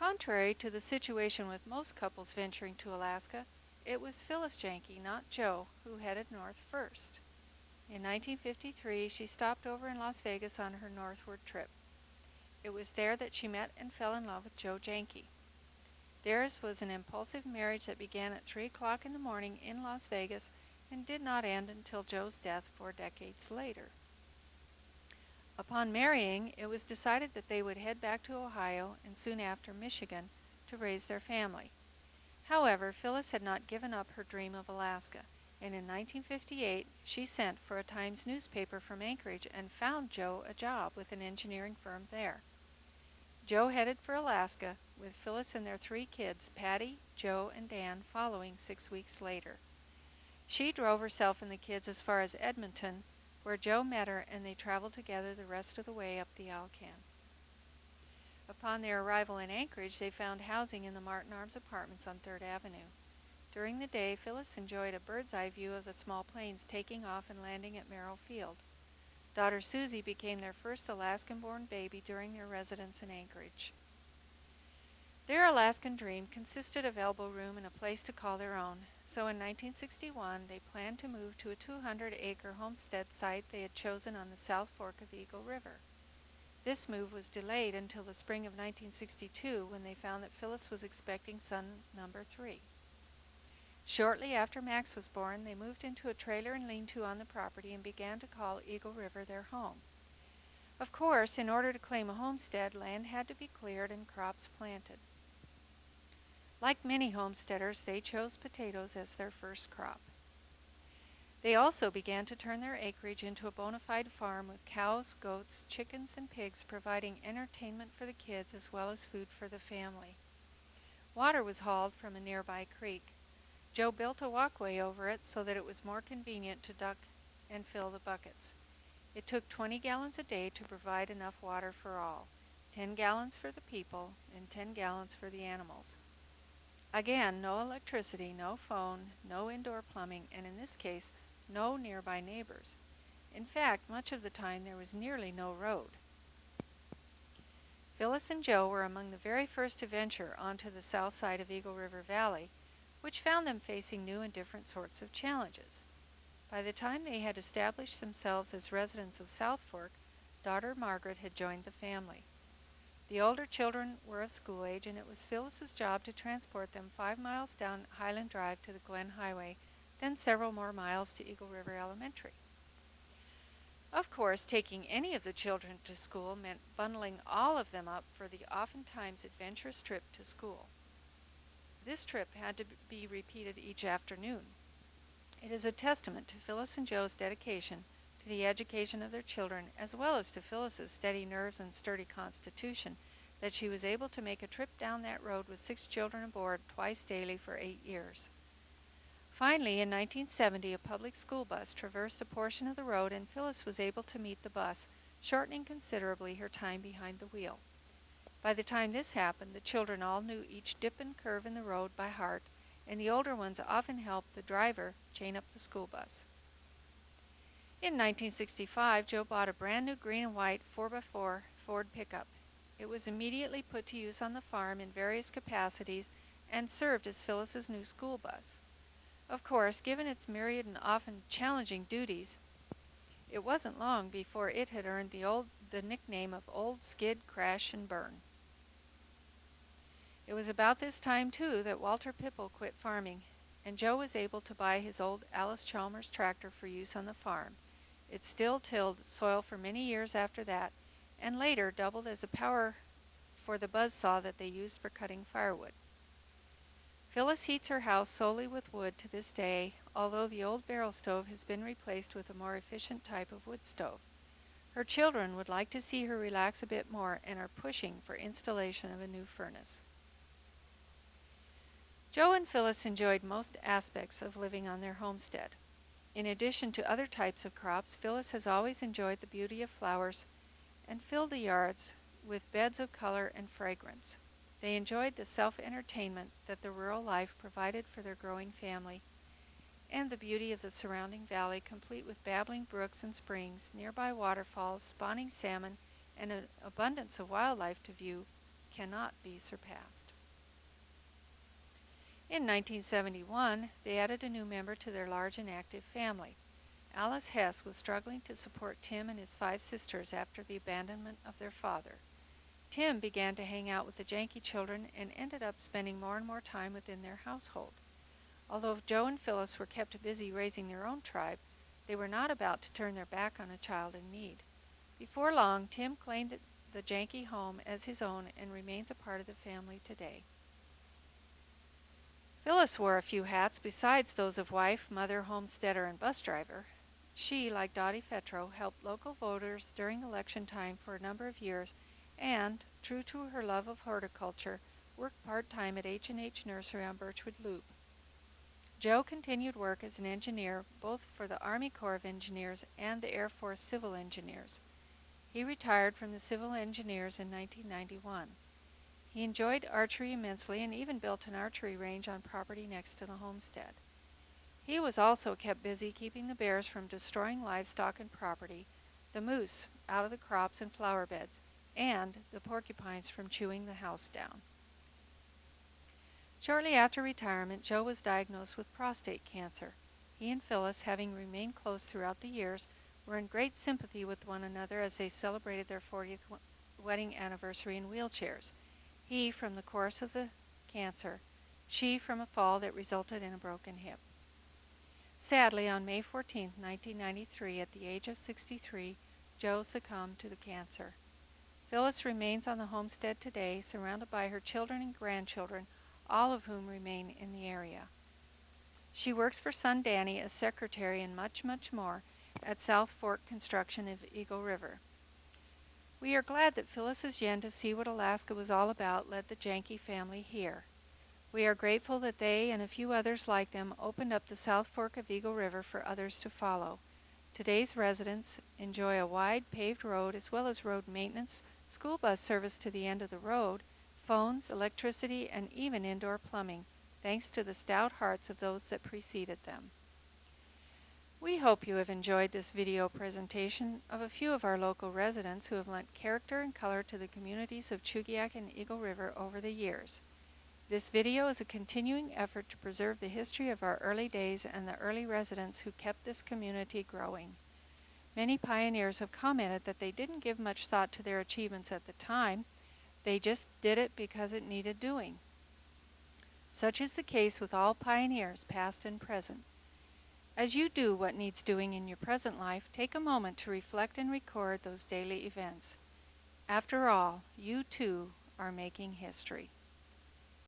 Contrary to the situation with most couples venturing to Alaska, it was Phyllis Janke, not Joe, who headed north first. In 1953, she stopped over in Las Vegas on her northward trip. It was there that she met and fell in love with Joe Janke. Theirs was an impulsive marriage that began at 3 o'clock in the morning in Las Vegas and did not end until Joe's death 4 decades later. Upon marrying, it was decided that they would head back to Ohio and soon after Michigan to raise their family. However, Phyllis had not given up her dream of Alaska, and in 1958 she sent for a Times newspaper from Anchorage and found Joe a job with an engineering firm there. Joe headed for Alaska, with Phyllis and their 3 kids, Patty, Joe, and Dan, following 6 weeks later. She drove herself and the kids as far as Edmonton, where Joe met her, and they traveled together the rest of the way up the Alcan. Upon their arrival in Anchorage, they found housing in the Martin Arms Apartments on 3rd Avenue. During the day, Phyllis enjoyed a bird's-eye view of the small planes taking off and landing at Merrill Field. Daughter Susie became their first Alaskan-born baby during their residence in Anchorage. Their Alaskan dream consisted of elbow room and a place to call their own, so in 1961 they planned to move to a 200-acre homestead site they had chosen on the South Fork of the Eagle River. This move was delayed until the spring of 1962 when they found that Phyllis was expecting son number 3. Shortly after Max was born, they moved into a trailer and lean-to on the property and began to call Eagle River their home. Of course, in order to claim a homestead, land had to be cleared and crops planted. Like many homesteaders, they chose potatoes as their first crop. They also began to turn their acreage into a bona fide farm with cows, goats, chickens, and pigs, providing entertainment for the kids as well as food for the family. Water was hauled from a nearby creek. Joe built a walkway over it so that it was more convenient to duck and fill the buckets. It took 20 gallons a day to provide enough water for all, 10 gallons for the people and 10 gallons for the animals. Again, no electricity, no phone, no indoor plumbing, and in this case, no nearby neighbors. In fact, much of the time there was nearly no road. Phyllis and Joe were among the very first to venture onto the south side of Eagle River Valley, which found them facing new and different sorts of challenges. By the time they had established themselves as residents of South Fork, daughter Margaret had joined the family. The older children were of school age, and it was Phyllis's job to transport them 5 miles down Highland Drive to the Glen Highway, then several more miles to Eagle River Elementary. Of course, taking any of the children to school meant bundling all of them up for the oftentimes adventurous trip to school. This trip had to be repeated each afternoon. It is a testament to Phyllis and Joe's dedication to the education of their children, as well as to Phyllis's steady nerves and sturdy constitution, that she was able to make a trip down that road with 6 children aboard twice daily for 8 years. Finally, in 1970, a public school bus traversed a portion of the road, and Phyllis was able to meet the bus, shortening considerably her time behind the wheel. By the time this happened, the children all knew each dip and curve in the road by heart, and the older ones often helped the driver chain up the school bus. In 1965, Joe bought a brand new green and white 4x4 Ford pickup. It was immediately put to use on the farm in various capacities and served as Phyllis's new school bus. Of course, given its myriad and often challenging duties, it wasn't long before it had earned the nickname of Old Skid, Crash, and Burn. It was about this time, too, that Walter Pipple quit farming, and Joe was able to buy his old Alice Chalmers tractor for use on the farm. It still tilled soil for many years after that, and later doubled as a power for the buzzsaw that they used for cutting firewood. Phyllis heats her house solely with wood to this day, although the old barrel stove has been replaced with a more efficient type of wood stove. Her children would like to see her relax a bit more and are pushing for installation of a new furnace. Joe and Phyllis enjoyed most aspects of living on their homestead. In addition to other types of crops, Phyllis has always enjoyed the beauty of flowers and filled the yards with beds of color and fragrance. They enjoyed the self-entertainment that the rural life provided for their growing family, and the beauty of the surrounding valley, complete with babbling brooks and springs, nearby waterfalls, spawning salmon, and an abundance of wildlife to view, cannot be surpassed. In 1971, they added a new member to their large and active family. Alice Hess was struggling to support Tim and his 5 sisters after the abandonment of their father. Tim began to hang out with the Janke children and ended up spending more and more time within their household. Although Joe and Phyllis were kept busy raising their own tribe, they were not about to turn their back on a child in need. Before long, Tim claimed the Janke home as his own and remains a part of the family today. Phyllis wore a few hats besides those of wife, mother, homesteader, and bus driver. She, like Dottie Fetro, helped local voters during election time for a number of years and, true to her love of horticulture, worked part-time at H&H Nursery on Birchwood Loop. Joe continued work as an engineer both for the Army Corps of Engineers and the Air Force Civil Engineers. He retired from the Civil Engineers in 1991. He enjoyed archery immensely and even built an archery range on property next to the homestead. He was also kept busy keeping the bears from destroying livestock and property, the moose out of the crops and flower beds, and the porcupines from chewing the house down. Shortly after retirement, Joe was diagnosed with prostate cancer. He and Phyllis, having remained close throughout the years, were in great sympathy with one another as they celebrated their 40th wedding anniversary in wheelchairs. He from the course of the cancer, she from a fall that resulted in a broken hip. Sadly, on May 14, 1993, at the age of 63, Joe succumbed to the cancer. Phyllis remains on the homestead today, surrounded by her children and grandchildren, all of whom remain in the area. She works for son Danny as secretary and much, much more at South Fork Construction of Eagle River. We are glad that Phyllis's yen to see what Alaska was all about led the Janke family here. We are grateful that they and a few others like them opened up the South Fork of Eagle River for others to follow. Today's residents enjoy a wide paved road as well as road maintenance, school bus service to the end of the road, phones, electricity, and even indoor plumbing, thanks to the stout hearts of those that preceded them. We hope you have enjoyed this video presentation of a few of our local residents who have lent character and color to the communities of Chugiak and Eagle River over the years. This video is a continuing effort to preserve the history of our early days and the early residents who kept this community growing. Many pioneers have commented that they didn't give much thought to their achievements at the time. They just did it because it needed doing. Such is the case with all pioneers, past and present. As you do what needs doing in your present life, take a moment to reflect and record those daily events. After all, you too are making history.